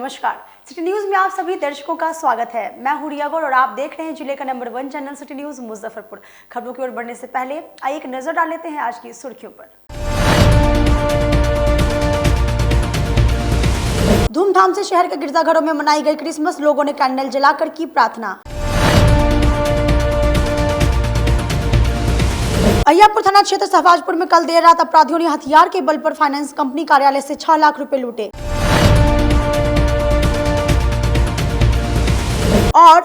नमस्कार, city news में आप सभी दर्शकों का स्वागत है। मैं हूं रिया गौर और आप देख रहे हैं जिले का number 1 channel city news Muzaffarpur. खबरों की ओर बढ़ने से पहले आइए एक नजर डाल लेते हैं आज की सुर्खियों पर। धूमधाम से शहर के गिरजाघरों में मनाई गई क्रिसमस, लोगों ने कैंडल जलाकर की प्रार्थना। अय्यापुर थाना क्षेत्र सहवाजपुर में कल देर रात अपराधियों ने हथियार के बल पर फाइनेंस कंपनी कार्यालय से 6 लाख रुपए लूटे। और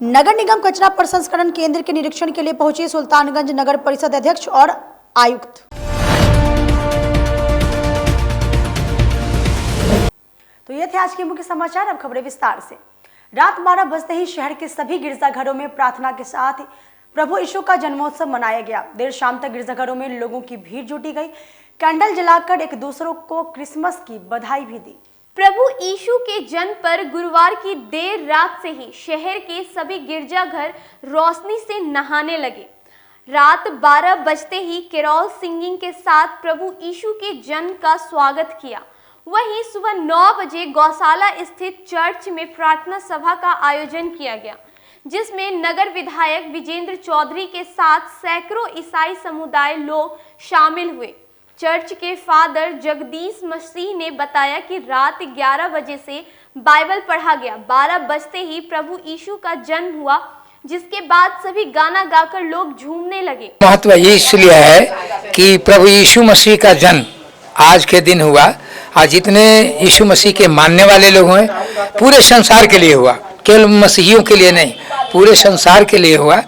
नगर निगम कचरा प्रसंस्करण केंद्र के निरीक्षण के लिए पहुंचे सुल्तानगंज नगर परिषद अध्यक्ष और आयुक्त। तो ये थे आज के मुख्य समाचार। अब खबरें विस्तार से। रात 12 बजते ही शहर के सभी गिरजाघरों में प्रार्थना के साथ प्रभु यीशु का जन्मोत्सव मनाया गया। देर शाम तक गिरजाघरों में लोगों की भीड़ जुटी गई। कैंडल जलाकर एक दूसरों को क्रिसमस की बधाई भी दी। प्रभु यीशु के जन्म पर गुरुवार की देर रात से ही शहर के सभी गिरजाघर रोशनी से नहाने लगे। रात 12 बजते ही कैरोल सिंगिंग के साथ प्रभु यीशु के जन्म का स्वागत किया। वहीं सुबह 9 बजे गौशाला स्थित चर्च में प्रार्थना सभा का आयोजन किया गया, जिसमें नगर विधायक विजेंद्र चौधरी के साथ सैकड़ों ईसाई समुदाय लोग शामिल हुए। चर्च के फादर जगदीश मसीह ने बताया कि रात 11 बजे से बाइबल पढ़ा गया। 12 बजते ही प्रभु यीशु का जन्म हुआ, जिसके बाद सभी गाना गाकर लोग झूमने लगे। महत्व ये इसलिए है कि प्रभु यीशु मसीह का जन्म आज के दिन हुआ। आज जितने यीशु मसीह के मानने वाले लोग हैं, पूरे संसार के लिए हुआ, केवल मसीहियों के लिए नहीं, पूरे संसार के लिए हुआ।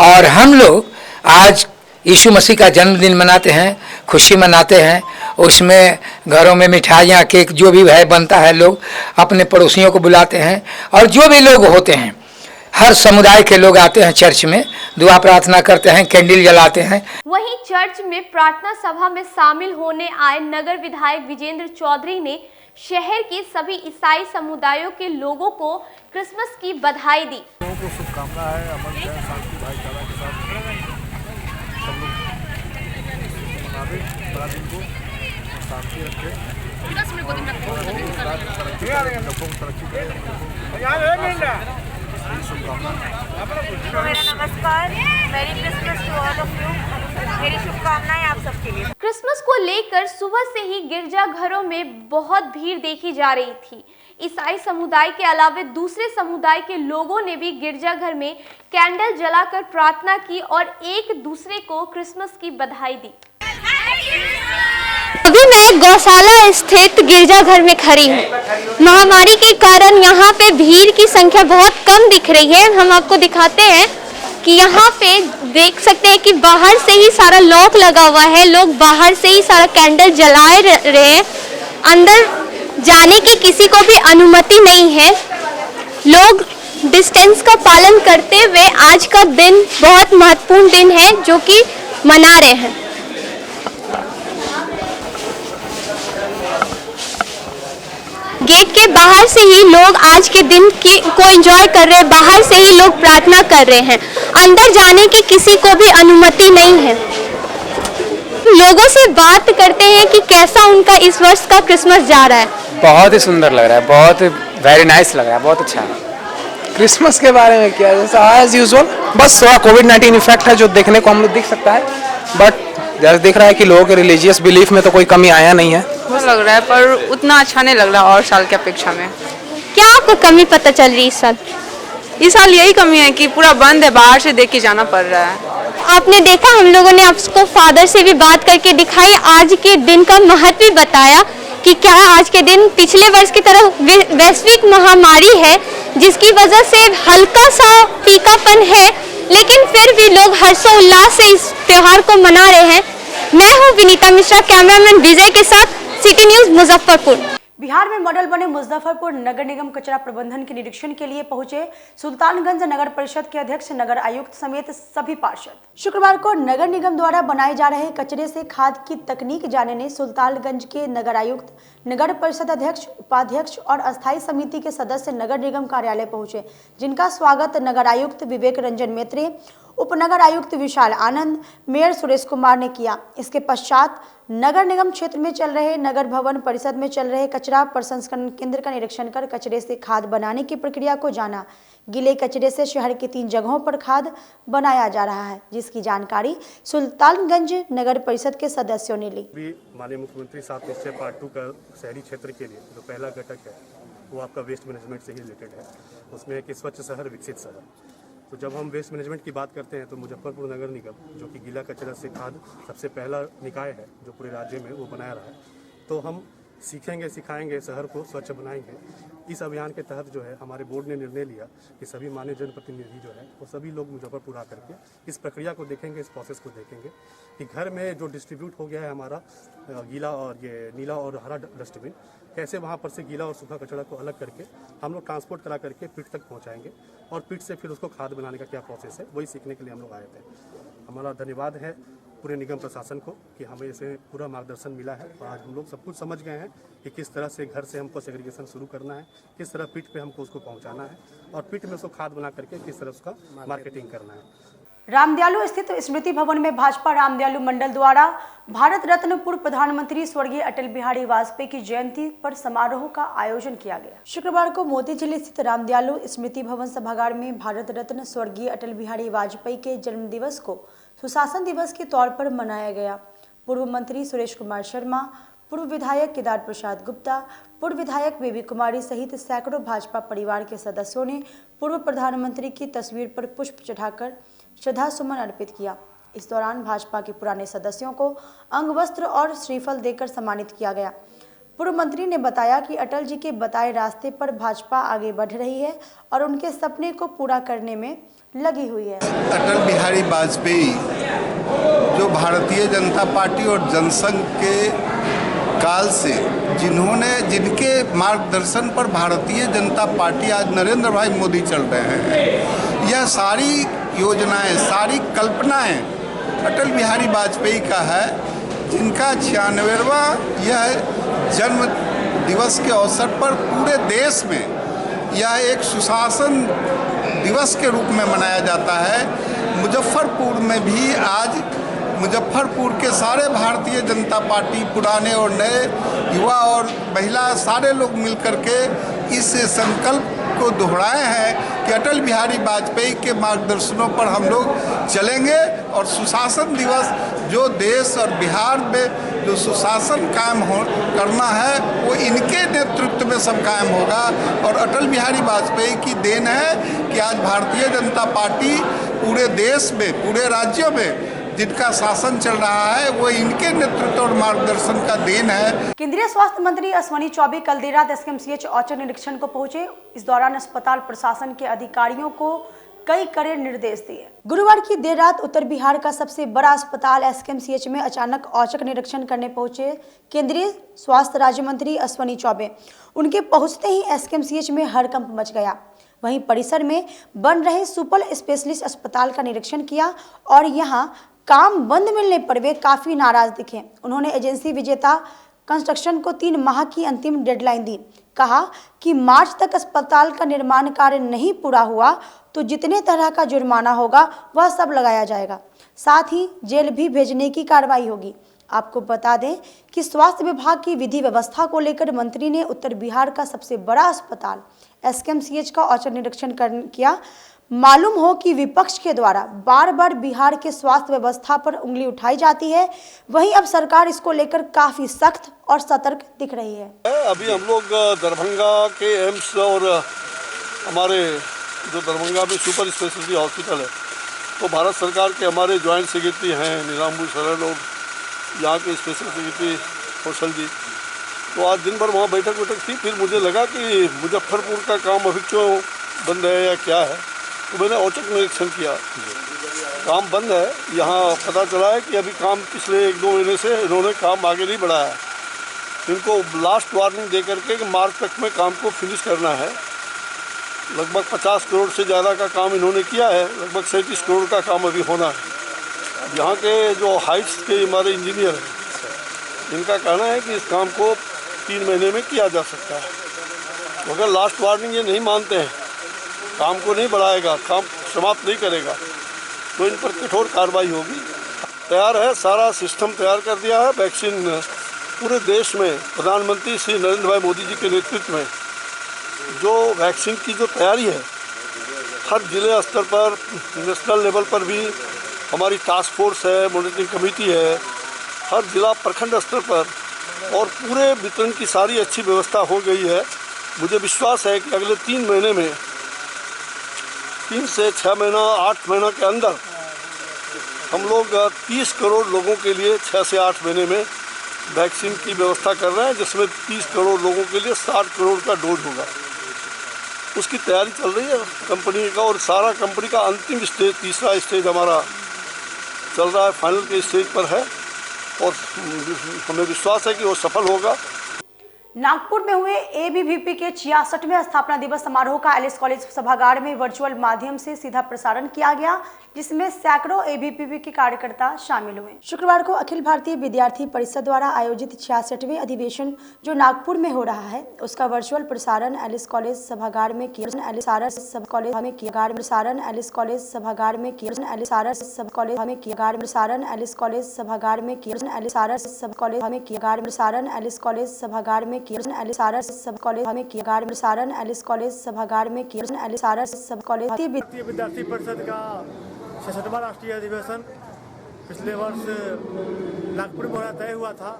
और हम लोग आज यीशु मसीह का जन्मदिन मनाते हैं, खुशी मनाते हैं। उसमें घरों में मिठाइयाँ, केक जो भी है बनता है, लोग अपने पड़ोसियों को बुलाते हैं और जो भी लोग होते हैं, हर समुदाय के लोग आते हैं चर्च में, दुआ प्रार्थना करते हैं, कैंडल जलाते हैं। वहीं चर्च में प्रार्थना सभा में शामिल होने आए नगर विधायक विजेंद्र चौधरी ने शहर के सभी ईसाई समुदायों के लोगों को क्रिसमस की बधाई दी। लोगों को शुभकामना है, अमन चैन शांति भाईचारा के साथ सब लोग मनावे, बड़ा दिन को शांति रखे, मेरा नमस्कार, merry Christmas to all of you. मेरी शुभकामनाएं आप सबके लिए। क्रिसमस को लेकर सुबह से ही गिरजाघरों में बहुत भीड़ देखी जा रही थी। ईसाई समुदाय के अलावा दूसरे समुदाय के लोगों ने भी गिरजाघर में कैंडल जलाकर प्रार्थना की और एक दूसरे को क्रिसमस की बधाई दी। अभी मैं गौशाला स्थित गिरजाघर में खड़ी हूँ। महामारी के कारण यहाँ पे भीड़ की संख्या बहुत कम दिख रही है। हम आपको दिखाते हैं कि यहाँ पे देख सकते हैं कि बाहर से ही सारा लॉक लगा हुआ है। लोग बाहर से ही सारा कैंडल जलाए रहे हैं। अंदर जाने की किसी को भी अनुमति नहीं है। लोग डिस्टेंस का पालन करते हुए आज का दिन बहुत महत्वपूर्ण दिन है जो कि मना रहे हैं। गेट के बाहर से ही लोग आज के दिन को एंजॉय कर रहे हैं। बाहर से ही लोग प्रार्थना कर रहे हैं। अंदर जाने की किसी को भी अनुमति नहीं है। लोगों से बात करते हैं कि कैसा उनका इस वर्ष का क्रिसमस जा रहा है। बहुत ही सुंदर लग रहा है, बहुत वेरी नाइस लग रहा है, बहुत अच्छा है। क्रिसमस के बारे में क्या, जैसा एज यूजुअल, बस थोड़ा कोविड-19 इफेक्ट है जो देखने को हम लोग दिख सकता है, बट जैसे दिख रहा है कि लोगों के रिलीजियस बिलीफ में तो कोई कमी आया नहीं है। बहुत लग रहा है, पर उतना अच्छा नहीं लग रहा और साल की अपेक्षा में। क्या आपको कमी पता चल रही है इस साल? इस साल यही कमी है कि पूरा बंद है, बाहर से देख के जाना पड़ रहा है। आपने देखा, हम लोगों ने आपको फादर से भी बात करके दिखाई, आज के दिन का महत्व भी बताया कि क्या आज के दिन पिछले वर्ष की तरह वैश्विक महामारी है जिसकी वजह से हल्का सा फीकापन है, लेकिन फिर भी लोग हर्षोल्लास से इस त्योहार को मना रहे हैं। मैं हूं विनीता मिश्रा, कैमरामैन विजय के साथ सिटी न्यूज मुजफ्फरपुर। बिहार में मॉडल बने मुजफ्फरपुर नगर निगम कचरा प्रबंधन के निरीक्षण के लिए पहुंचे सुल्तानगंज नगर परिषद के अध्यक्ष, नगर आयुक्त समेत सभी पार्षद। शुक्रवार को नगर निगम द्वारा बनाए जा रहे कचरे से खाद की तकनीक जानने सुल्तानगंज के नगर आयुक्त, नगर परिषद अध्यक्ष, उपाध्यक्ष और अस्थायी समिति के सदस्य नगर निगम कार्यालय पहुंचे, जिनका स्वागत नगर आयुक्त विवेक रंजन मैत्रे उपनगर आयुक्त विशाल आनंद, मेयर सुरेश कुमार ने किया। इसके पश्चात नगर निगम क्षेत्र में चल रहे नगर भवन परिषद में चल रहे कचरा प्रसंस्करण केंद्र का निरीक्षण कर कचरे से खाद बनाने की प्रक्रिया को जाना। गीले कचरे से शहर के 3 जगहों पर खाद बनाया जा रहा है, जिसकी जानकारी सुल्तानगंज नगर परिषद के सदस्यों ने ली। माननीय मुख्यमंत्री साहब निश्चय पार्ट 2 का शहरी क्षेत्र के लिए जो पहला घटक है वो आपका वेस्ट मैनेजमेंट से ही रिलेटेड है। उसमें है कि स्वच्छ शहर विकसित शहर। तो जब हम वेस्ट मैनेजमेंट की बात करते हैं तो मुजफ्फरपुर नगर निगम जो कि गीला कचरा से खाद सबसे पहला निकाय है जो पूरे राज्य में वो बना रहा है। तो हम सीखेंगे, सिखाएंगे, शहर को स्वच्छ बनाएंगे। इस अभियान के तहत जो है हमारे बोर्ड ने निर्णय लिया कि सभी माननीय जनप्रतिनिधि जो है वो सभी लोग मुजफ्फरपुर आ करके इस प्रक्रिया को देखेंगे, इस प्रोसेस को देखेंगे कि घर में जो डिस्ट्रीब्यूट हो गया है हमारा गीला और ये नीला और हरा डस्टबिन, कैसे वहाँ पर से गीला और सूखा कचरा को अलग करके हम लोग ट्रांसपोर्ट करा करके पिट तक पहुँचाएंगे और पिट से फिर उसको खाद बनाने का क्या प्रोसेस है वही सीखने के लिए हम लोग आए थे। हमारा धन्यवाद है पूरे निगम प्रशासन को कि हमें इसे पूरा मार्गदर्शन मिला है और आज हम लोग सब कुछ समझ गए हैं कि किस तरह से घर से हमको सेग्रीगेशन शुरू करना है, किस तरह पिट पे हमको उसको पहुंचाना है और पिट में उसको खाद बना करके किस तरह उसका मार्केटिंग करना है। रामदयालु स्थित स्मृति भवन में भाजपा रामदयालु मंडल द्वारा भारत रत्न पूर्व प्रधानमंत्री स्वर्गीय अटल बिहारी वाजपेयी की जयंती पर समारोह का आयोजन किया गया। शुक्रवार को मोतीझील स्थित रामदयालु स्मृति भवन सभागार में भारत रत्न स्वर्गीय अटल बिहारी वाजपेयी के जन्म दिवस को सुशासन दिवस के तौर पर मनाया गया। पूर्व मंत्री सुरेश कुमार शर्मा, पूर्व विधायक केदार प्रसाद गुप्ता, पूर्व विधायक बेबी कुमारी सहित सैकड़ों भाजपा परिवार के सदस्यों ने पूर्व प्रधानमंत्री की तस्वीर पर पुष्प चढ़ाकर श्रद्धा सुमन अर्पित किया। इस दौरान भाजपा के पुराने सदस्यों को अंगवस्त्र और श्रीफल देकर सम्मानित किया गया। पूर्व मंत्री ने बताया कि अटल जी के बताए रास्ते पर भाजपा आगे बढ़ रही है और उनके सपने को पूरा करने में लगी हुई है। अटल बिहारी वाजपेयी जो भारतीय जनता पार्टी और जनसंघ के काल से जिनके मार्गदर्शन पर भारतीय जनता पार्टी आज नरेंद्र भाई मोदी चल रहे हैं, यह सारी योजनाएं, सारी कल्पनाएं अटल बिहारी वाजपेयी का है, जिनका 96वां यह जन्म दिवस के अवसर पर पूरे देश में यह एक सुशासन दिवस के रूप में मनाया जाता है। मुजफ्फरपुर में भी आज मुजफ्फरपुर के सारे भारतीय जनता पार्टी पुराने और नए युवा और महिला सारे लोग मिलकर के इस संकल्प को दोहराए हैं कि अटल बिहारी वाजपेयी के मार्गदर्शनों पर हम लोग चलेंगे और सुशासन दिवस जो देश और बिहार में जो सुशासन कायम करना है वो इनके नेतृत्व में सब कायम होगा। और अटल बिहारी वाजपेयी की देन है कि आज भारतीय जनता पार्टी पूरे देश में, पूरे राज्यों में जिनका शासन चल रहा है वो इनके नेतृत्व और मार्गदर्शन का देन है। केंद्रीय स्वास्थ्य मंत्री अश्विनी चौबे कल देर रात एसकेएमसीएच औचक निरीक्षण को पहुंचे। इस दौरान अस्पताल प्रशासन के अधिकारियों को कई कड़े निर्देश दिए। गुरुवार की देर रात उत्तर बिहार का सबसे बड़ा अस्पताल एसकेएमसीएच में अचानक औचक निरीक्षण करने पहुंचे केंद्रीय स्वास्थ्य राज्य मंत्री अश्विनी चौबे। उनके पहुंचते ही एसकेएमसीएच में हड़कंप मच गया। वहीं परिसर में बन रहे सुपर स्पेशलिस्ट अस्पताल का निरीक्षण किया और यहां काम बंद मिलने पर वे काफी नाराज दिखे। उन्होंने एजेंसी विजेता कंस्ट्रक्शन को 3 माह की अंतिम डेडलाइन दी। कहा कि मार्च तक अस्पताल का निर्माण कार्य नहीं पूरा हुआ तो जितने तरह का जुर्माना होगा वह सब लगाया जाएगा, साथ ही जेल भी भेजने की कार्रवाई होगी। आपको बता दें कि स्वास्थ्य विभाग की विधि व्यवस्था को लेकर मंत्री ने उत्तर बिहार का सबसे बड़ा अस्पताल एसकेएमसीएच का औचक निरीक्षण किया। मालूम हो कि विपक्ष के द्वारा बार बार बिहार के स्वास्थ्य व्यवस्था पर उंगली उठाई जाती है, वहीं अब सरकार इसको लेकर काफी सख्त और सतर्क दिख रही है। अभी हम लोग दरभंगा के एम्स और हमारे जो दरभंगा में सुपर स्पेशलिटी हॉस्पिटल है तो भारत सरकार के हमारे ज्वाइंट सेक्रेटरी हैं निजामुल सरल और यहाँ के स्पेशल सेक्रेटरी कौशल जी, तो आज दिन भर वहाँ बैठक थी। फिर मुझे लगा कि मुजफ्फरपुर का काम अभी क्यों बंद है या क्या है, तो मैंने औचक निरीक्षण किया। काम बंद है। यहाँ पता चला है कि अभी काम पिछले 1-2 महीने से इन्होंने काम आगे नहीं बढ़ाया है। इनको लास्ट वार्निंग दे करके कि मार्च तक में काम को फिनिश करना है। लगभग 50 करोड़ से ज़्यादा का काम इन्होंने किया है, लगभग 37 करोड़ का काम अभी होना है। यहाँ के जो हाइट्स के हमारे इंजीनियर हैं इनका कहना है कि इस काम को 3 महीने में किया जा सकता है। तो अगर लास्ट वार्निंग ये नहीं मानते हैं, काम को नहीं बढ़ाएगा, काम समाप्त नहीं करेगा, तो इन पर कठोर कार्रवाई होगी। तैयार है, सारा सिस्टम तैयार कर दिया है। वैक्सीन पूरे देश में प्रधानमंत्री श्री नरेंद्र भाई मोदी जी के नेतृत्व में जो वैक्सीन की जो तैयारी है, हर जिले स्तर पर, नेशनल लेवल पर भी हमारी टास्क फोर्स है, मॉनिटरिंग कमेटी है, हर जिला प्रखंड स्तर पर और पूरे वितरण की सारी अच्छी व्यवस्था हो गई है। मुझे विश्वास है कि अगले 3 महीने में, 3 से 6 महीना, 8 महीना के अंदर हम लोग 30 करोड़ लोगों के लिए 6 से 8 महीने में वैक्सीन की व्यवस्था कर रहे हैं, जिसमें 30 करोड़ लोगों के लिए 60 करोड़ का डोज होगा। उसकी तैयारी चल रही है कंपनी का, और सारा कंपनी का अंतिम स्टेज, तीसरा स्टेज हमारा चल रहा है, फाइनल के स्टेज पर है और हमें विश्वास है कि वो सफल होगा। नागपुर में हुए एबीवीपी के 66वें स्थापना दिवस समारोह का एलिस कॉलेज सभागार में वर्चुअल माध्यम से सीधा प्रसारण किया गया, जिसमें सैकड़ों एबीवीपी के कार्यकर्ता शामिल हुए। शुक्रवार को अखिल भारतीय विद्यार्थी परिषद द्वारा आयोजित 66वें अधिवेशन जो नागपुर में हो रहा है, उसका वर्चुअल प्रसारण एलिस कॉलेज सभागार में किया। एलिस कॉलेज में किया प्रसारण एलिस कॉलेज सभागार में किया। एलिस कॉलेज में किया प्रसारण एलिस कॉलेज सभागार में किया। एलिस कॉलेज में किया प्रसारण एलिस कॉलेज सभागार में किया। एलिस कॉलेज में किया प्रसारण एलिस कॉलेज सभागार में किया। एलिस कॉलेज विद्यार्थी परिषद का 66वां राष्ट्रीय अधिवेशन पिछले वर्ष नागपुर में होना तय हुआ था।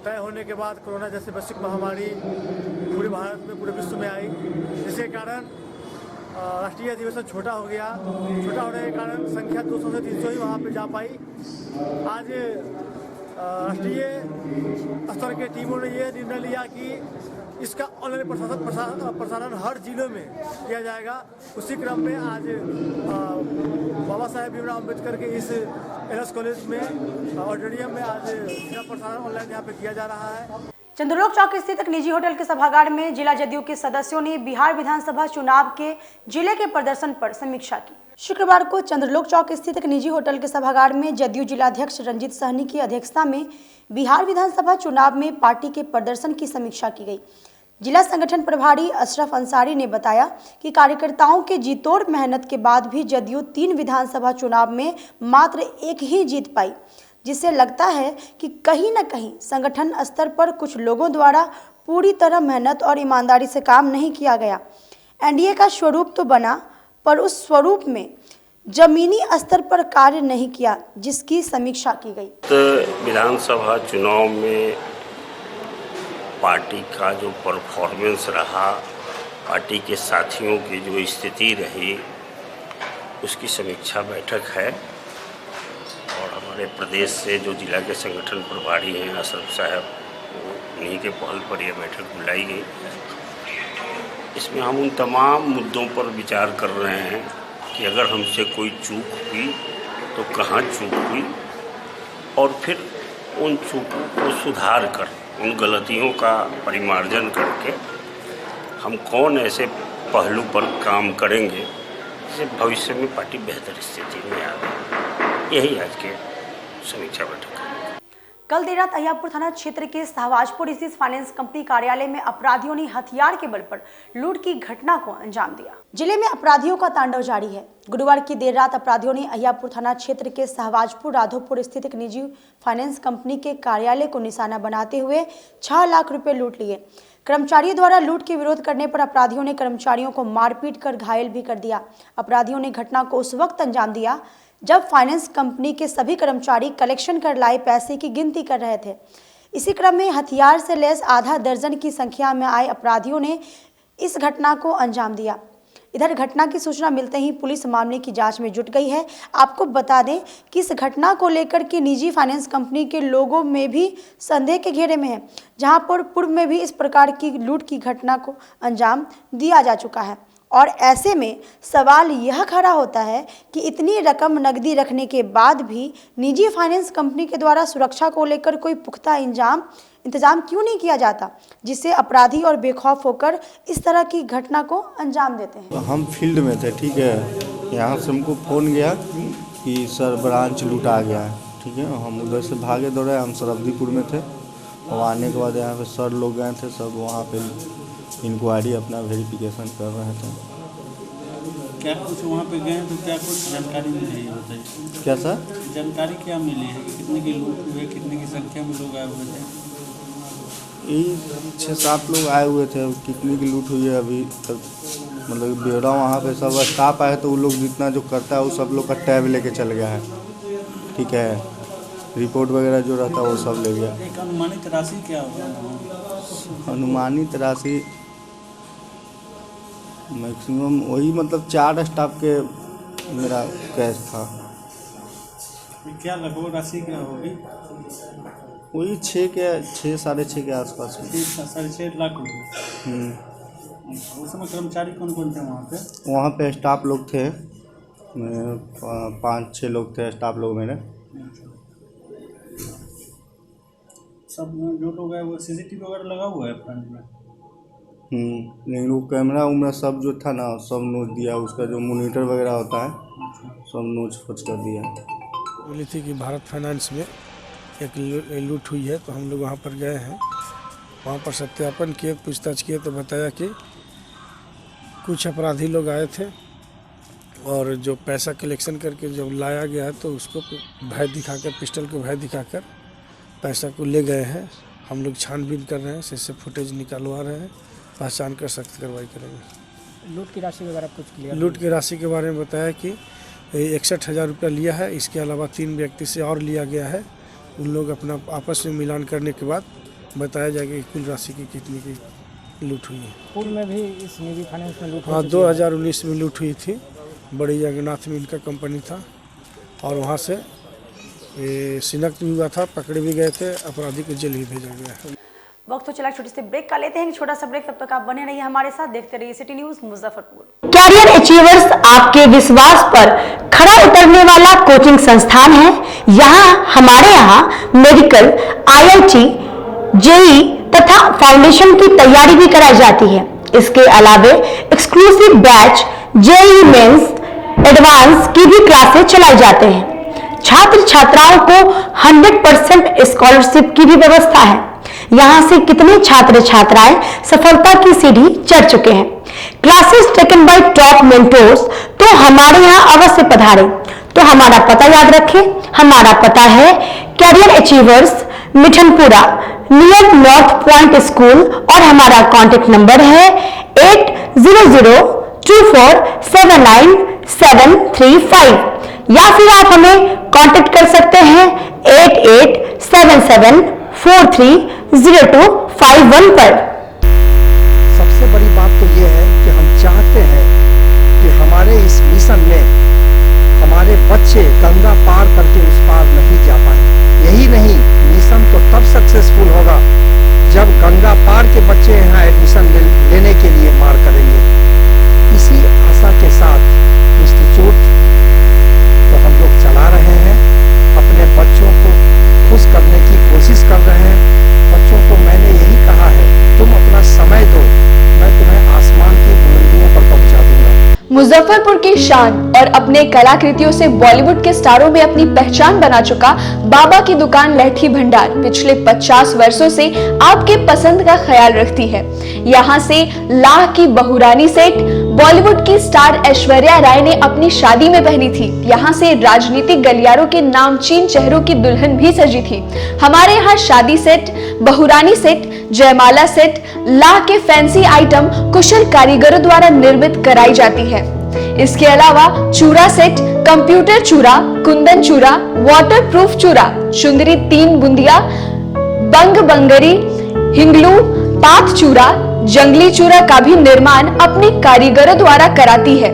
तय होने के बाद कोरोना जैसे वैश्विक महामारी पूरे भारत में, पूरे विश्व में आई, जिसके कारण राष्ट्रीय अधिवेशन छोटा हो गया। छोटा होने के कारण संख्या 200 से 300 ही वहाँ पे जा पाई। आज राष्ट्रीय स्तर के टीमों ने यह निर्णय लिया कि इसका ऑनलाइन प्रसारण हर जिलों में किया जाएगा। उसी क्रम में आज बाबा साहेब भीमराव अम्बेडकर के इस एलिस कॉलेज में ऑडिटोरियम में आज इसका प्रसारण ऑनलाइन यहाँ पे किया जा रहा है। चंद्रलोक चौक स्थित एक निजी होटल के सभागार में जिला जदयू के सदस्यों ने बिहार विधानसभा चुनाव के जिले के प्रदर्शन पर समीक्षा की। शुक्रवार को चंद्रलोक चौक स्थित एक निजी होटल के सभागार में जदयू जिलाध्यक्ष रंजीत सहनी की अध्यक्षता में बिहार विधानसभा चुनाव में पार्टी के प्रदर्शन की समीक्षा की गई। जिला संगठन प्रभारी अशरफ अंसारी ने बताया कि कार्यकर्ताओं के जीतोड़ मेहनत के बाद भी जदयू 3 विधानसभा चुनाव में मात्र 1 ही जीत पाई, जिससे लगता है कि कहीं न कहीं संगठन स्तर पर कुछ लोगों द्वारा पूरी तरह मेहनत और ईमानदारी से काम नहीं किया गया। एनडीए का स्वरूप तो बना, पर उस स्वरूप में जमीनी स्तर पर कार्य नहीं किया, जिसकी समीक्षा की गई। तो विधानसभा चुनाव में पार्टी का जो परफॉर्मेंस रहा, पार्टी के साथियों की जो स्थिति रही, उसकी समीक्षा बैठक है। और हमारे प्रदेश से जो जिला के संगठन प्रभारी हैं अशरफ साहब, उन्हीं के पहल पर यह बैठक बुलाई गई। इसमें हम उन तमाम मुद्दों पर विचार कर रहे हैं कि अगर हमसे कोई चूक हुई तो कहाँ चूक हुई, और फिर उन चूकों को सुधार कर, उन गलतियों का परिमार्जन करके हम कौन ऐसे पहलू पर काम करेंगे जिससे भविष्य में पार्टी बेहतर स्थिति में आ जाए। यही आज के समीक्षा बैठक है। कल देर रात अहियापुर थाना क्षेत्र के सहवाजपुर स्थित फाइनेंस कंपनी कार्यालय में अपराधियों ने हथियार के बल पर लूट की घटना को अंजाम दिया। जिले में अपराधियों का तांडव जारी है। गुरुवार की देर रात अपराधियों ने अहियापुर थाना क्षेत्र के सहवाजपुर राधोपुर स्थित एक निजी फाइनेंस कंपनी के कार्यालय को निशाना बनाते हुए 6 लाख रुपए लूट लिए। कर्मचारियों द्वारा लूट के विरोध करने पर अपराधियों ने कर्मचारियों को मारपीट कर घायल भी कर दिया। अपराधियों ने घटना को उस वक्त अंजाम दिया जब फाइनेंस कंपनी के सभी कर्मचारी कलेक्शन कर लाए पैसे की गिनती कर रहे थे। इसी क्रम में हथियार से लैस आधा दर्जन की संख्या में आए अपराधियों ने इस घटना को अंजाम दिया। इधर घटना की सूचना मिलते ही पुलिस मामले की जांच में जुट गई है। आपको बता दें कि इस घटना को लेकर के निजी फाइनेंस कंपनी के लोगों में भी संदेह के घेरे में है, जहां पर पूर्व में भी इस प्रकार की लूट की घटना को अंजाम दिया जा चुका है। और ऐसे में सवाल यह खड़ा होता है कि इतनी रकम नकदी रखने के बाद भी निजी फाइनेंस कंपनी के द्वारा सुरक्षा को लेकर कोई पुख्ता इंतजाम क्यों नहीं किया जाता, जिससे अपराधी और बेखौफ होकर इस तरह की घटना को अंजाम देते हैं। हम फील्ड में थे, ठीक है, यहाँ से हमको फ़ोन गया कि सर ब्रांच लूटा गया है, ठीक है। हम उधर से भागे दौड़े, हम सरब्दीपुर में थे। और आने के बाद यहाँ पे सर लोग गए थे, सब वहाँ पे इंक्वायरी अपना वेरिफिकेशन कर रहे थे। क्या कुछ वहाँ पे गए तो क्या कुछ जानकारी मिली है बताइए? क्या सर? जानकारी क्या मिली है कि कितने की लूट हुई है, कितने की संख्या में लोग आए हुए थे? यही 6-7 लोग आए हुए थे। कितनी की लूट हुई है अभी तक मतलब ब्यौरा वहाँ पे सब स्टाफ आए तो वो लोग जितना जो करता है वो सब लोग का टैब लेके चल गया है। ठीक है, रिपोर्ट वगैरह जो रहता है वो सब ले गया। एक अनुमानित राशि क्या होगा? अनुमानित राशि मैक्सिमम वही मतलब 4 स्टाफ के मेरा कैश था। क्या लगभग राशि क्या होगी? वही 6 साढ़े 6 के आसपास में। 6.5 लाख रुपये। उस समय कर्मचारी कौन कौन थे वहाँ पे? वहाँ पे स्टाफ लोग थे, 5-6 लोग थे स्टाफ लोग मेरे। सब जो लोग हैं वो CCTV वगैरह लगा हुआ है फ्रंट में? लेकिन वो कैमरा उमरा सब जो था ना सब नोच दिया। उसका जो मॉनिटर वगैरह होता है सब नोच फोच कर दिया। बोली थी कि भारत फाइनेंस में एक लूट हुई है तो हम लोग वहाँ पर गए हैं। वहाँ पर सत्यापन किए, पूछताछ किए तो बताया कि कुछ अपराधी लोग आए थे और जो पैसा कलेक्शन करके जब लाया गया तो उसको भय दिखाकर, पिस्टल को भय दिखाकर पैसा को ले गए हैं। हम लोग छानबीन कर रहे हैं, इससे फुटेज निकलवा रहे हैं, पहचान कर सख्त कार्रवाई करेंगे। लूट की राशि वगैरह कुछ क्लियर? लूट की राशि के बारे में बताया कि 61,000 रुपया लिया है। इसके अलावा 3 व्यक्ति से और लिया गया है। उन लोग अपना आपस में मिलान करने के बाद बताया जाएगा कि कुल राशि की कितनी की लूट हुई है। पूर्व में भी इस निजी फाइनेंस में लूट? हाँ, 2019 में लूट हुई थी। बड़ी जगन्नाथ में इनका कंपनी था और वहाँ से शिनाख्त भी हुआ था, पकड़े भी गए थे, अपराधी को जेल भी भेजा गया। वक्त तो चला छोटे से ब्रेक का लेते हैं, छोटा सा ब्रेक। तब तक आप बने रहिए हमारे साथ, देखते रहिए city news Muzaffarpur. Career achievers आपके विश्वास पर खरा उतरने वाला कोचिंग संस्थान है। हमारे यहाँ मेडिकल, IIT, JEE तथा फाउंडेशन की तैयारी भी कराई जाती है। इसके अलावे exclusive batch JEE mains advance की भी क्लासेस चलाई जाते हैं। छात्र छात्राओं को 100% स्कॉलरशिप की भी व्यवस्था है। यहाँ से कितने छात्र छात्राएं सफलता की सीढ़ी चढ़ चुके हैं। Classes taken by top mentors, तो हमारे यहाँ अवश्य पधारें। तो हमारा पता याद रखें, हमारा पता है career achievers, Mithanpura, near North Point School, और हमारा कॉन्टेक्ट नंबर है 8002479735, या फिर आप हमें कांटेक्ट कर सकते हैं 8877430251 पर। सबसे बड़ी बात तो ये है कि हम चाहते हैं कि हमारे इस मिशन में हमारे बच्चे गंगा पार करके उस पार नहीं जा पाए। यही नहीं, मिशन तो तब सक्सेसफुल होगा जब गंगा पार के बच्चे यहाँ एडमिशन लेने के लिए मार करेंगे। इसी आशा के साथ इंस्टीट्यूट तो हम लोग चला रहे हैं, अपने बच्चों को खुश करने की कोशिश कर रहे हैं। बच्चों को मैंने यही कहा है, तुम अपना समय दो, मैं तुम्हें आसमान की बुलंदियों पर पहुंचा दूंगा। मुजफ्फरपुर की शान और अपने कलाकृतियों से बॉलीवुड के स्टारों में अपनी पहचान बना चुका बाबा की दुकान लहठी भंडार पिछले 50 वर्षों से आपके पसंद का ख्याल रखती है। यहाँ से लाह की बहुरानी सेट बॉलीवुड की स्टार ऐश्वर्या राय ने अपनी शादी में पहनी थी। यहाँ से राजनीतिक गलियारों के नामचीन चेहरों की दुल्हन भी सजी थी। हमारे यहाँ शादी सेट, बहुरानी सेट, जयमाला सेट, लाह के फैंसी आइटम कुशल कारीगरों द्वारा निर्मित कराई जाती है। इसके अलावा चूड़ा सेट, कंप्यूटर चूड़ा, कुंदन चूड़ा, वाटरप्रूफ चूड़ा, चुंदरी 3 बुंदिया, बंग बंगरी, हिंगलू, पात चूड़ा, जंगली चूड़ा का भी निर्माण अपने कारीगरों द्वारा कराती है।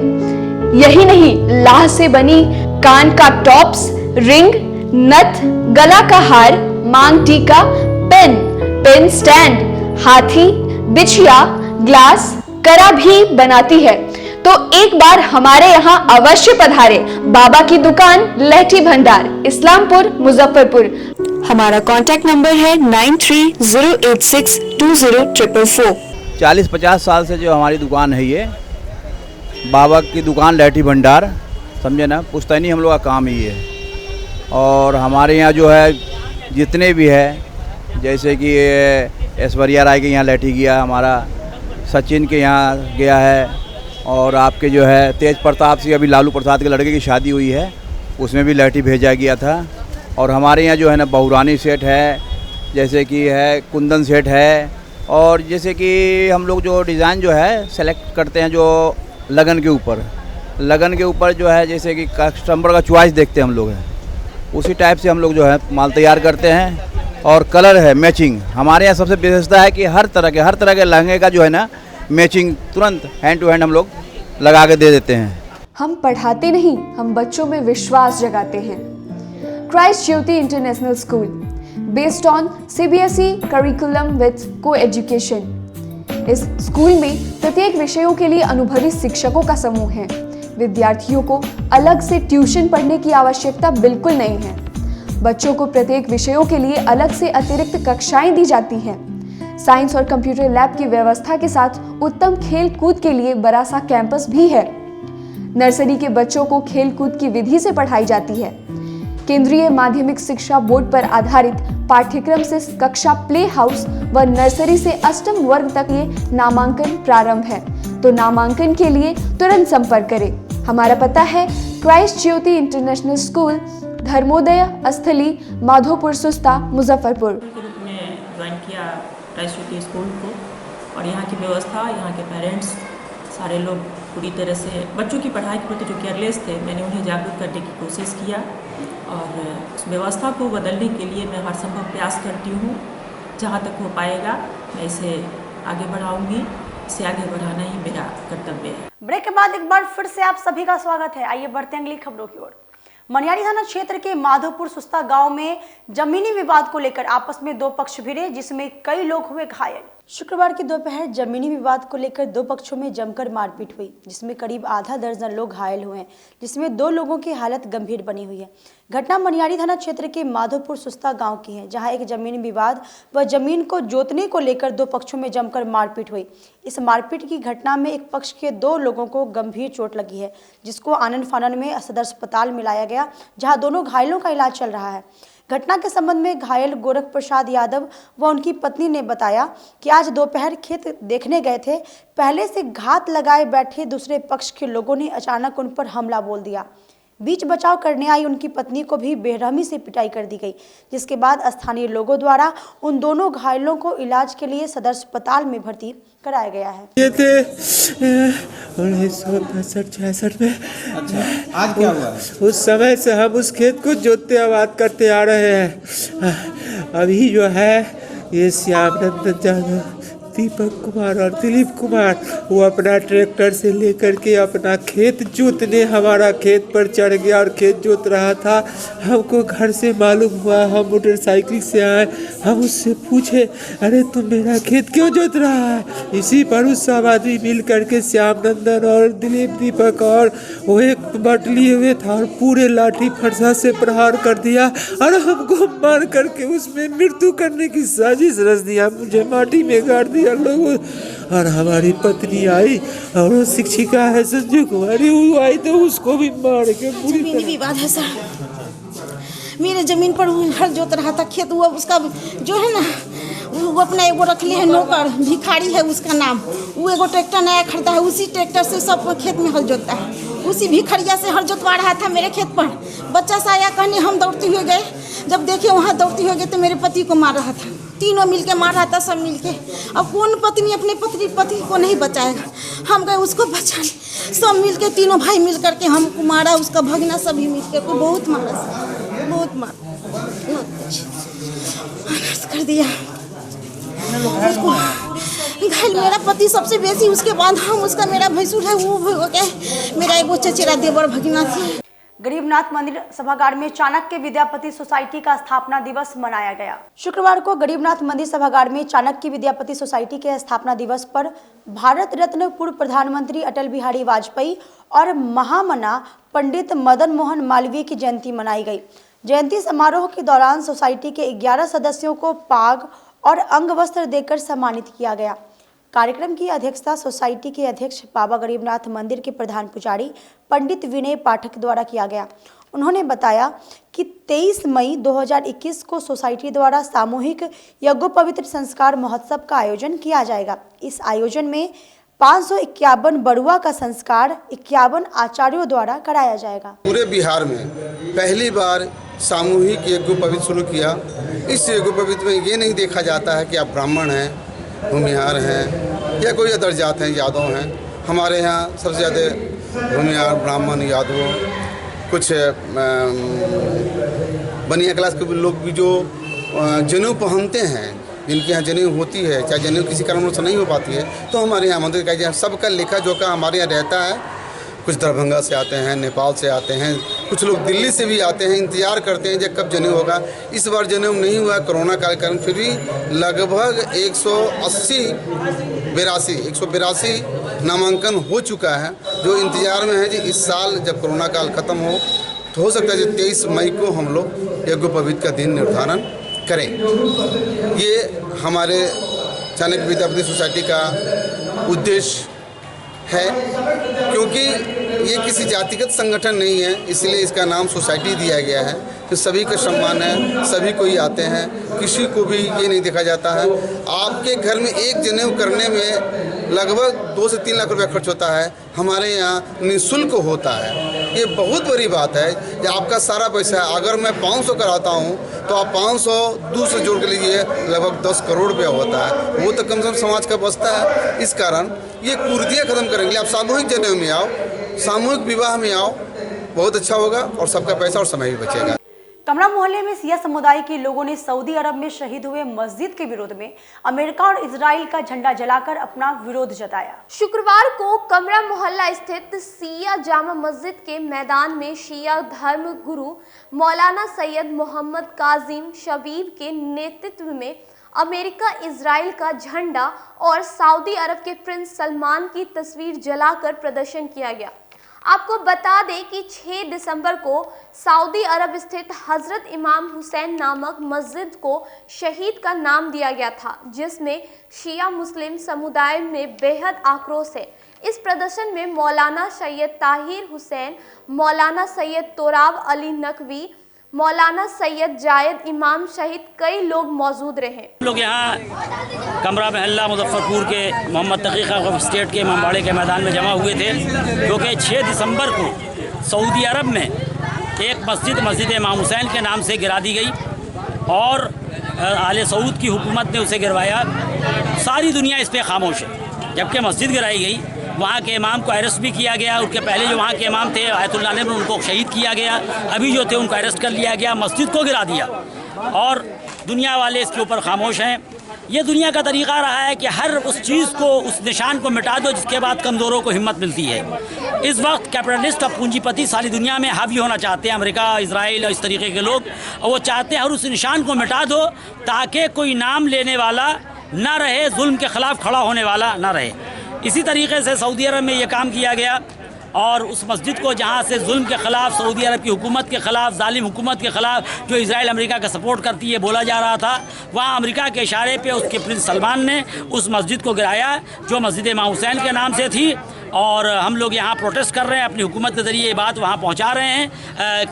यही नहीं, लाह से बनी कान का टॉप्स, रिंग, नथ, गला का हार, मांग टीका, पेन स्टैंड, हाथी, बिछिया, ग्लास, करा भी बनाती है। तो एक बार हमारे यहाँ अवश्य पधारे। बाबा की दुकान लहठी भंडार, इस्लामपुर, मुजफ्फरपुर। हमारा कांटेक्ट नंबर है 9308620444। 40-50 साल से जो हमारी दुकान है, ये बाबा की दुकान लहठी भंडार, समझे ना, पुश्तैनी हम लोग का काम ही है। और हमारे यहाँ जो है जितने भी है, जैसे कि ऐश्वर्या राय के यहाँ लहठी गया, हमारा सचिन के यहाँ गया है, और आपके जो है तेज प्रताप सिंह, अभी लालू प्रसाद के लड़के की शादी हुई है, उसमें भी लैठी भेजा गया था। और हमारे यहाँ जो है ना बहुरानी सेट है, जैसे कि है कुंदन सेट है, और जैसे कि हम लोग जो डिज़ाइन जो है सेलेक्ट करते हैं जो लगन के ऊपर जो है, जैसे कि कस्टमर का चॉइस देखते हैं हम लोग हैं, उसी टाइप से हम लोग जो है माल तैयार करते हैं। और कलर है मैचिंग, हमारे यहाँ सबसे विशेषता है कि हर तरह के लहंगे का जो है ना मैचिंग तुरंत हैंड टू हैंड हम लोग लगा के दे देते हैं। हम पढ़ाते नहीं, हम बच्चों में विश्वास जगाते हैं। Christ Jyoti international school, based on CBSE curriculum with को एजुकेशन। इस स्कूल में प्रत्येक विषयों के लिए अनुभवी शिक्षकों का समूह है। विद्यार्थियों को अलग से ट्यूशन पढ़ने की आवश्यकता बिल्कुल नहीं है। बच्चों को प्रत्येक विषयों के लिए अलग से अतिरिक्त कक्षाएं दी जाती हैं। साइंस और कंप्यूटर लैब की व्यवस्था के साथ उत्तम खेल कूद के लिए बड़ा सा कैंपस भी है। नर्सरी के बच्चों को खेल कूद की विधि से पढ़ाई जाती है। केंद्रीय माध्यमिक शिक्षा बोर्ड पर आधारित पाठ्यक्रम से कक्षा प्ले हाउस व नर्सरी से अष्टम वर्ग तक ये नामांकन प्रारंभ है। तो नामांकन के लिए तुरंत संपर्क करें। हमारा पता है क्राइस्ट ज्योति इंटरनेशनल स्कूल, धर्मोदय स्थली, माधोपुर सुस्ता, मुजफ्फरपुर। के रूप में ज्वाइन किया क्राइस्ट ज्योति स्कूल को, और यहाँ की व्यवस्था, यहाँ के पेरेंट्स सारे लोग पूरी तरह से बच्चों की पढ़ाई के प्रति जो केयरलेस थे, मैंने उन्हें जागरूक करने की कोशिश किया और उस व्यवस्था को बदलने के लिए मैं हर संभव प्रयास करती हूँ। जहाँ तक हो पाएगा मैं इसे आगे बढ़ाऊँगी, इसे आगे बढ़ाना ही मेरा कर्तव्य है। ब्रेक के बाद एक बार फिर से आप सभी का स्वागत है। आइए बढ़ते हैं अगली खबरों की ओर। मनियारी थाना क्षेत्र के माधोपुर सुस्ता गांव में जमीनी विवाद को लेकर आपस में दो पक्ष भिड़े, जिसमें कई लोग हुए घायल। शुक्रवार की दोपहर जमीनी विवाद को लेकर दो पक्षों में जमकर मारपीट हुई, जिसमें करीब आधा दर्जन लोग घायल हुए, जिसमें 2 लोगों की हालत गंभीर बनी हुई है। घटना मनियारी थाना क्षेत्र के माधोपुर सुस्ता गांव की है, जहां एक जमीनी विवाद व जमीन को जोतने को लेकर दो पक्षों में जमकर मारपीट हुई। इस मारपीट की घटना में एक पक्ष के 2 लोगों को गंभीर चोट लगी है, जिसको आनन फानन में सदर अस्पताल में लाया गया, जहां दोनों घायलों का इलाज चल रहा है। घटना के संबंध में घायल गोरख प्रसाद यादव व उनकी पत्नी ने बताया कि आज दोपहर खेत देखने गए थे। पहले से घात लगाए बैठे दूसरे पक्ष के लोगों ने अचानक उन पर हमला बोल दिया। बीच बचाव करने आई उनकी पत्नी को भी बेरहमी से पिटाई कर दी गई, जिसके बाद स्थानीय लोगों द्वारा उन दोनों घायलों को इलाज के लिए सदर अस्पताल में भर्ती कराया गया है। ये थे 1965-66 में। अच्छा, आज क्या हुआ? उस समय से हम उस खेत को जोतते आबाद करते आ रहे हैं। अभी जो है ये श्यामनंदन यादव, दीपक कुमार और दिलीप कुमार, वो अपना ट्रैक्टर से लेकर के अपना खेत जोतने हमारा खेत पर चढ़ गया और खेत जोत रहा था। हमको घर से मालूम हुआ, हम मोटरसाइकिल से आए, हम उससे पूछे, अरे तुम मेरा खेत क्यों जोत रहा है? इसी पर उस सब आदमी मिल करके श्यामनंदन और दिलीप, दीपक और वो एक बट लिए हुए था और पूरे लाठी फरसा से प्रहार कर दिया और हमको मार करके उसमें मृत्यु करने की साजिश रच दिया। मुझे माटी में गाड़ दिया लोगों। और हमारी पत्नी आई और वो शिक्षिका है संजू कुमारी, वो आई तो उसको भी मार के पूरी तरह। विवाद है सर, मेरे जमीन पर हर जोत रहा था खेत, वो उसका जो है ना वो अपना एगो रख लिए है नौकर, भिखारी है उसका नाम, वो एगो ट्रैक्टर नया खरीदा है, उसी ट्रैक्टर से सब खेत में हल जोतता है। उसी भिखरिया से हल जोतवा रहा था मेरे खेत पर। बच्चा सा आया कहने, हम दौड़ते हुए गए, जब देखे वहाँ दौड़ते हुए गए तो मेरे पति को मार रहा था, तीनों मिलके मार रहा था, सब मिलके। अब कौन पत्नी अपने पति को नहीं बचाएगा? हम गए उसको बचाने, सब मिलके तीनों भाई मिल करके हमको मारा, उसका भगना सभी मिलके को बहुत मारा, बहुत मारा, कर दिया। घायल मेरा पति सबसे बेसी, उसके बाद हम, उसका मेरा भैंसुर है वो मेरा एगो चचेरा देवर भगिना थी। गरीबनाथ मंदिर सभागार में चाणक्य विद्यापति सोसाइटी का स्थापना दिवस मनाया गया। शुक्रवार को गरीबनाथ मंदिर सभागार में चाणक्य विद्यापति सोसाइटी के स्थापना दिवस पर भारत रत्न पूर्व प्रधानमंत्री अटल बिहारी वाजपेयी और महामना पंडित मदन मोहन मालवीय की जयंती मनाई गई। जयंती समारोह के दौरान सोसाइटी के 11 सदस्यों को पाग और अंग वस्त्र देकर सम्मानित किया गया। कार्यक्रम की अध्यक्षता सोसाइटी के अध्यक्ष बाबा गरीबनाथ मंदिर के प्रधान पुजारी पंडित विनय पाठक द्वारा किया गया। उन्होंने बताया कि 23 मई 2021 को सोसाइटी द्वारा सामूहिक यज्ञोपवित संस्कार महोत्सव का आयोजन किया जाएगा। इस आयोजन में 551 बड़ुआ का संस्कार 51 आचार्यों द्वारा कराया जाएगा। पूरे बिहार में पहली बार सामूहिक यज्ञोपवीत शुरू किया। इस यज्ञोपवीत में ये नहीं देखा जाता है कि आप ब्राह्मण हैं, भूमिहार हैं या कोई अदर जात हैं, यादव हैं। हमारे यहाँ सबसे ज़्यादा भूमिहार, ब्राह्मण, यादव, कुछ बनिया क्लास के लोग भी जो जनेऊ पहनते हैं, जिनके यहाँ जनेऊ होती है, चाहे जनेऊ किसी कारणवश नहीं हो पाती है, तो हमारे यहाँ मंदिर का सबका लेखा जोखा हमारे यहाँ रहता है। कुछ दरभंगा से आते हैं, नेपाल से आते हैं, कुछ लोग दिल्ली से भी आते हैं, इंतजार करते हैं जब कब जनेऊ होगा। इस बार जनेऊ नहीं हुआ कोरोना काल के कारण, फिर भी लगभग 182 नामांकन हो चुका है, जो इंतजार में है कि इस साल जब कोरोना काल खत्म हो तो हो सकता है 23 मई को हम लोग यज्ञोपवीत का दिन निर्धारण करें। ये हमारे चाणक्य विद्यापति सोसाइटी का उद्देश्य है, क्योंकि ये किसी जातिगत संगठन नहीं है, इसलिए इसका नाम सोसाइटी दिया गया है। तो सभी का सम्मान है, सभी कोई आते हैं, किसी को भी ये नहीं देखा जाता है। आपके घर में एक जनेऊ करने में लगभग 2 से 3 लाख रुपया खर्च होता है, हमारे यहाँ निःशुल्क होता है। ये बहुत बड़ी बात है कि आपका सारा पैसा, अगर मैं 500 कराता हूँ तो आप 500 दूसरे जोड़ के लीजिए, लगभग 10 करोड़ रुपया होता है। वो तो कम से कम समाज का बचता है। इस कारण ये कुर्दियाँ खत्म करेंगे। आप सामूहिक जनेऊ में आओ, सामूहिक विवाह में आओ, बहुत अच्छा होगा और सबका पैसा और समय भी बचेगा। कमरा मोहल्ले में सिया समुदाय के लोगों ने सऊदी अरब में शहीद हुए मस्जिद के विरोध में अमेरिका और इजराइल का झंडा जलाकर अपना विरोध जताया। शुक्रवार को कमरा मोहल्ला स्थित सिया जामा मस्जिद के मैदान में शिया धर्म गुरु मौलाना सैयद मोहम्मद काजिम शबीब के नेतृत्व में अमेरिका, इजराइल का झंडा और सऊदी अरब के प्रिंस सलमान की तस्वीर जलाकर प्रदर्शन किया गया। आपको बता दें कि 6 दिसंबर को सऊदी अरब स्थित हजरत इमाम हुसैन नामक मस्जिद को शहीद का नाम दिया गया था, जिसमें शिया मुस्लिम समुदाय में बेहद आक्रोश है। इस प्रदर्शन में मौलाना सैयद ताहिर हुसैन, मौलाना सैयद तोराब अली नकवी, मौलाना सैयद जायद इमाम सहित कई लोग मौजूद रहे। लोग यहाँ कमरा महल्ला मुजफ्फरपुर के मोहम्मद तकी खान स्टेट के इमामबाड़े के मैदान में जमा हुए थे, क्योंकि 6 दिसंबर को सऊदी अरब में एक मस्जिद इमाम हुसैन के नाम से गिरा दी गई और आले सऊद की हुकूमत ने उसे गिरवाया। सारी दुनिया इस पर खामोश है। जबकि मस्जिद गिराई गई, वहाँ के इमाम को अरेस्ट भी किया गया। उनके पहले जो वहाँ के इमाम थे आयतुल्लाह ने उनको शहीद किया गया। अभी जो थे उनको अरेस्ट कर लिया गया, मस्जिद को गिरा दिया और दुनिया वाले इसके ऊपर खामोश हैं। ये दुनिया का तरीक़ा रहा है कि हर उस चीज़ को, उस निशान को मिटा दो जिसके बाद कमज़ोरों को हिम्मत मिलती है। इस वक्त कैपिटलिस्ट और पूंजीपति सारी दुनिया में हावी होना चाहते हैं, अमेरिका, इजराइल और इस तरीके के लोग, और वो चाहते हैं हर उस निशान को मिटा दो ताकि कोई नाम लेने वाला ना रहे, जुल्म के ख़िलाफ़ खड़ा होने वाला ना रहे। इसी तरीके से सऊदी अरब में ये काम किया गया और उस मस्जिद को जहाँ से जुल्म के ख़िलाफ़, सऊदी अरब की हुकूमत के ख़िलाफ़, जालिम हुकूमत के ख़िलाफ़ जो इजराइल अमेरिका का सपोर्ट करती है बोला जा रहा था, वहाँ अमेरिका के इशारे पे उसके प्रिंस सलमान ने उस मस्जिद को गिराया जो मस्जिद इमाम हुसैन के नाम से थी। और हम लोग यहाँ प्रोटेस्ट कर रहे हैं, अपनी हुकूमत के ज़रिए ये बात वहाँ पहुँचा रहे हैं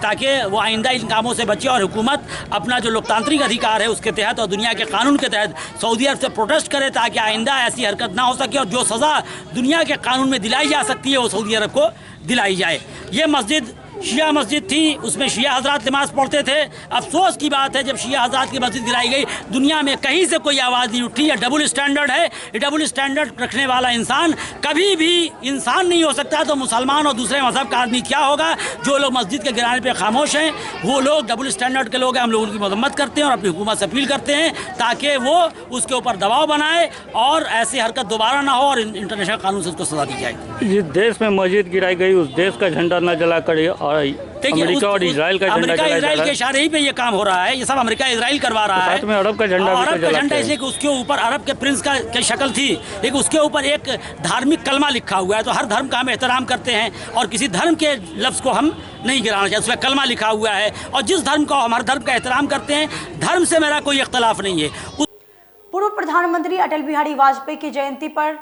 ताकि वो आइंदा इन कामों से बचे और हुकूमत अपना जो लोकतांत्रिक अधिकार है उसके तहत और दुनिया के कानून के तहत सऊदी अरब से प्रोटेस्ट करे ताकि आइंदा ऐसी हरकत ना हो सके और जो सज़ा दुनिया के कानून में दिलाई जा सकती है वो सऊदी अरब को दिलाई जाए। ये मस्जिद शिया मस्जिद थी, उसमें शिया हजरात नमाज़ पढ़ते थे। अफसोस की बात है जब शिया हजरात की मस्जिद गिराई गई, दुनिया में कहीं से कोई आवाज़ नहीं उठी। यह डबल स्टैंडर्ड है। ये डबल स्टैंडर्ड रखने वाला इंसान कभी भी इंसान नहीं हो सकता, तो मुसलमान और दूसरे मज़हब का आदमी क्या होगा? जो लोग मस्जिद के गिराने पर खामोश हैं वो लोग डबल स्टैंडर्ड के लोग हैं। हम लोग उनकी मजम्मत करते हैं और अपनी हुकूमत से अपील करते हैं ताकि वो उसके ऊपर दबाव बनाए और ऐसी हरकत दोबारा ना हो और इंटरनेशनल कानून से उसको सज़ा दी जाए। जिस देश में मस्जिद गिराई गई उस देश का झंडा न जला कर अमेरिका और इजराइल का झंडा अमेरिका इजराइल के इशारे ही पे ये काम हो रहा है। ये सब अमेरिका इजराइल करवा रहा है। साथ में अरब का झंडा, अरब का झंडा इसलिए कि उसके ऊपर अरब के प्रिंस की शक्ल थी, लेकिन उसके ऊपर एक धार्मिक कलमा लिखा हुआ है। तो हर धर्म का हम एहतराम करते हैं और किसी धर्म के लफ्ज़ को हम नहीं गिराना चाहिए। उसमें कलमा लिखा हुआ है और जिस धर्म को हम हर धर्म का एहतराम करते हैं, धर्म से मेरा कोई इख्तलाफ नहीं है। पूर्व प्रधानमंत्री अटल बिहारी वाजपेयी की जयंती पर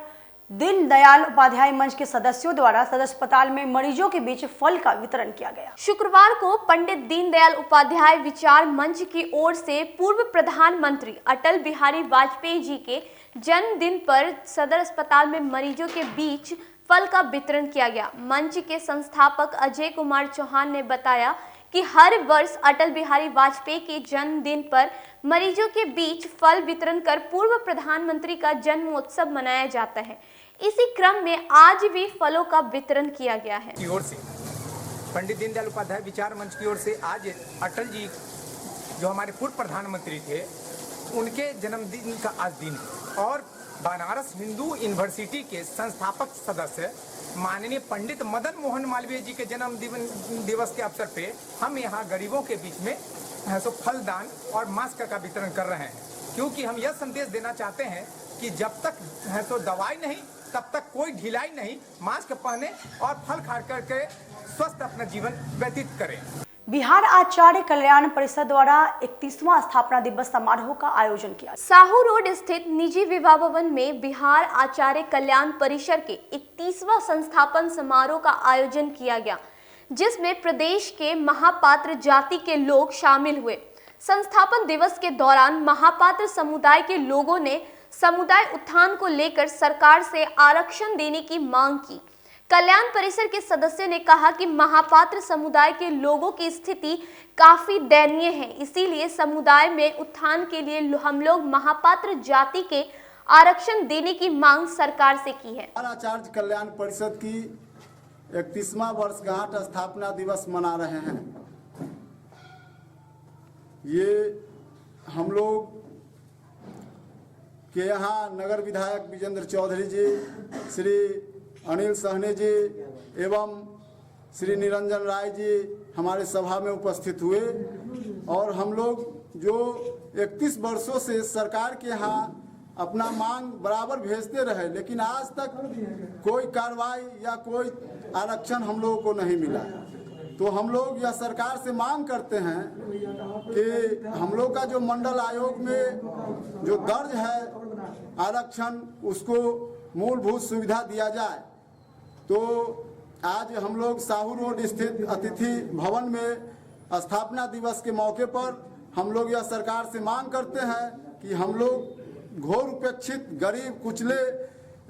दीनदयाल उपाध्याय मंच के सदस्यों द्वारा सदर अस्पताल में मरीजों के बीच फल का वितरण किया गया। शुक्रवार को पंडित दीनदयाल उपाध्याय विचार मंच की ओर से पूर्व प्रधानमंत्री अटल बिहारी वाजपेयी जी के जन्मदिन पर सदर अस्पताल में मरीजों के बीच फल का वितरण किया गया। मंच के संस्थापक अजय कुमार चौहान ने बताया कि हर वर्ष अटल बिहारी वाजपेयी के जन्मदिन पर मरीजों के बीच फल वितरण कर पूर्व प्रधानमंत्री का जन्मोत्सव मनाया जाता है। इसी क्रम में आज भी फलों का वितरण किया गया है। की ओर से पंडित दीनदयाल उपाध्याय विचार मंच की ओर से आज अटल जी जो हमारे पूर्व प्रधानमंत्री थे उनके जन्मदिन का आज दिन है और बनारस हिंदू यूनिवर्सिटी के संस्थापक सदस्य माननीय पंडित मदन मोहन मालवीय जी के जन्म दिवस के अवसर पे हम यहाँ गरीबों के बीच में फल दान और मास्क का वितरण कर रहे हैं, क्योंकि हम यह संदेश देना चाहते हैं कि जब तक दवाई नहीं तब तक कोई ढिलाई नहीं, मास्क पहने और फल खा करके स्वस्थ अपना जीवन व्यतीत करें। बिहार आचार्य कल्याण परिषद द्वारा 31वां स्थापना दिवस समारोह का आयोजन किया। साहू रोड स्थित निजी विवाह भवन में बिहार आचार्य कल्याण परिषद के 31वां संस्थापन समारोह का आयोजन किया गया, जिसमें प्रदेश के महापात्र जाति के लोग शामिल हुए। संस्थापन दिवस के दौरान महापात्र समुदाय के लोगों ने समुदाय उत्थान को लेकर सरकार से आरक्षण देने की मांग की। कल्याण परिसर के सदस्य ने कहा कि महापात्र समुदाय के लोगों की स्थिति काफी दयनीय है, इसीलिए समुदाय में उत्थान के लिए हम लोग महापात्र जाति के आरक्षण देने की मांग सरकार से की है। आचार्य कल्याण परिषद की 31वां वर्षगांठ स्थापना दिवस मना रहे हैं। ये हम लोग के यहाँ नगर विधायक विजेंद्र चौधरी जी, श्री अनिल सहने जी एवं श्री निरंजन राय जी हमारे सभा में उपस्थित हुए और हम लोग जो 31 वर्षों से सरकार के यहाँ अपना मांग बराबर भेजते रहे, लेकिन आज तक कोई कार्रवाई या कोई आरक्षण हम लोगों को नहीं मिला। तो हम लोग यह सरकार से मांग करते हैं कि हम लोग का जो मंडल आयोग में जो दर्ज है आरक्षण, उसको मूलभूत सुविधा दिया जाए। तो आज हम लोग साहू रोड स्थित अतिथि भवन में स्थापना दिवस के मौके पर हम लोग यह सरकार से मांग करते हैं कि हम लोग घोर उपेक्षित, गरीब, कुचले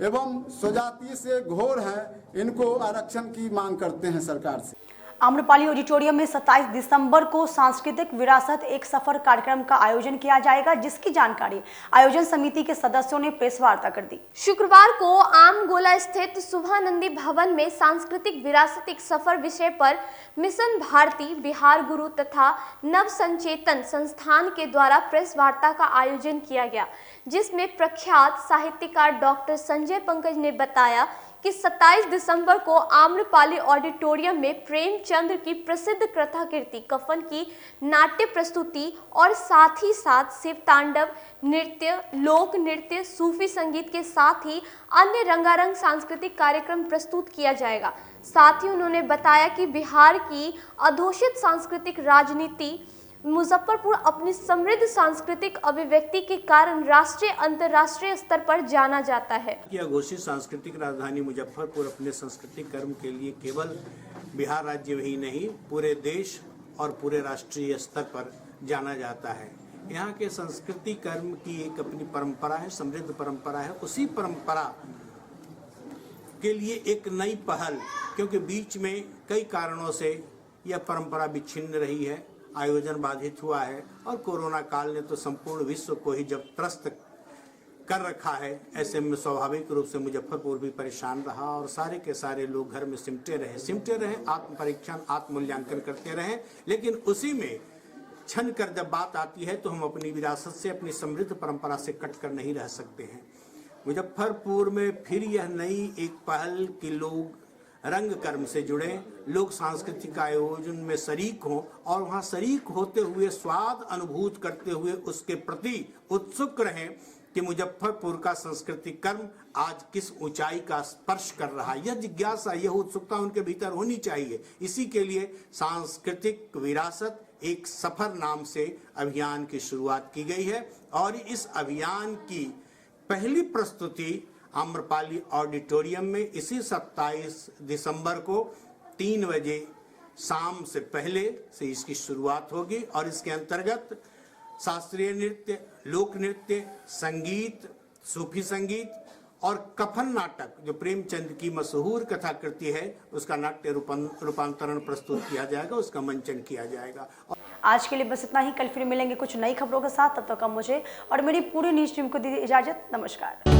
एवं स्वजाति से घोर हैं, इनको आरक्षण की मांग करते हैं सरकार से। आम्रपाली ऑडिटोरियम में 27 दिसंबर को सांस्कृतिक विरासत एक सफर कार्यक्रम का आयोजन किया जाएगा, जिसकी जानकारी आयोजन समिति के सदस्यों ने प्रेस वार्ता कर दी। शुक्रवार को आमगोला स्थित शुभानंदी भवन में सांस्कृतिक विरासत एक सफर विषय पर मिशन भारती, बिहार गुरु तथा नव संचेतन संस्थान के द्वारा प्रेस वार्ता का आयोजन किया गया, जिसमें प्रख्यात साहित्यकार डॉक्टर संजय पंकज ने बताया कि 27 दिसंबर को आम्रपाली ऑडिटोरियम में प्रेमचंद्र की प्रसिद्ध कथा कीर्ति कफन की नाट्य प्रस्तुति और साथ ही साथ शिव तांडव नृत्य, लोक नृत्य, सूफी संगीत के साथ ही अन्य रंगारंग सांस्कृतिक कार्यक्रम प्रस्तुत किया जाएगा। साथ ही उन्होंने बताया कि बिहार की अघोषित सांस्कृतिक राजनीति मुजफ्फरपुर अपनी समृद्ध सांस्कृतिक अभिव्यक्ति के कारण राष्ट्रीय अंतर्राष्ट्रीय स्तर पर जाना जाता है। घोषित सांस्कृतिक राजधानी मुजफ्फरपुर अपने सांस्कृतिक कर्म के लिए केवल बिहार राज्य में ही नहीं, पूरे देश और पूरे राष्ट्रीय स्तर पर जाना जाता है। यहाँ के संस्कृति कर्म की एक अपनी परंपरा है, समृद्ध परंपरा है। उसी परंपरा के लिए एक नई पहल, क्योंकि बीच में कई कारणों से यह परंपरा विच्छिन्न रही है, आयोजन बाधित हुआ है और कोरोना काल ने तो संपूर्ण विश्व को ही जब त्रस्त कर रखा है, ऐसे में स्वाभाविक रूप से मुजफ्फरपुर भी परेशान रहा और सारे के सारे लोग घर में सिमटे रहे, आत्म परीक्षण, आत्म मूल्यांकन करते रहे। लेकिन उसी में क्षण कर जब बात आती है तो हम अपनी विरासत से, अपनी समृद्ध परंपरा से कट कर नहीं रह सकते हैं। मुजफ्फरपुर में फिर यह नई एक पहल कि लोग रंग कर्म से जुड़े, लोग सांस्कृतिक आयोजन में शरीक हों और वहाँ शरीक होते हुए स्वाद अनुभूत करते हुए उसके प्रति उत्सुक रहें कि मुजफ्फरपुर का सांस्कृतिक कर्म आज किस ऊंचाई का स्पर्श कर रहा है। यह जिज्ञासा, यह उत्सुकता उनके भीतर होनी चाहिए। इसी के लिए सांस्कृतिक विरासत एक सफर नाम से अभियान की शुरुआत की गई है और इस अभियान की पहली प्रस्तुति आम्रपाली ऑडिटोरियम में इसी 27 दिसंबर को 3 बजे शाम से पहले से इसकी शुरुआत होगी और इसके अंतर्गत शास्त्रीय नृत्य, लोक नृत्य, संगीत, सूफी संगीत और कफन नाटक, जो प्रेमचंद की मशहूर कथाकृति है, उसका नाट्य रूपांतरण प्रस्तुत किया जाएगा, उसका मंचन किया जाएगा। आज के लिए बस इतना ही। कल फिर मिलेंगे कुछ नई खबरों के साथ। तब तक मुझे और मेरी पूरी न्यूज़ टीम को दी इजाजत। नमस्कार।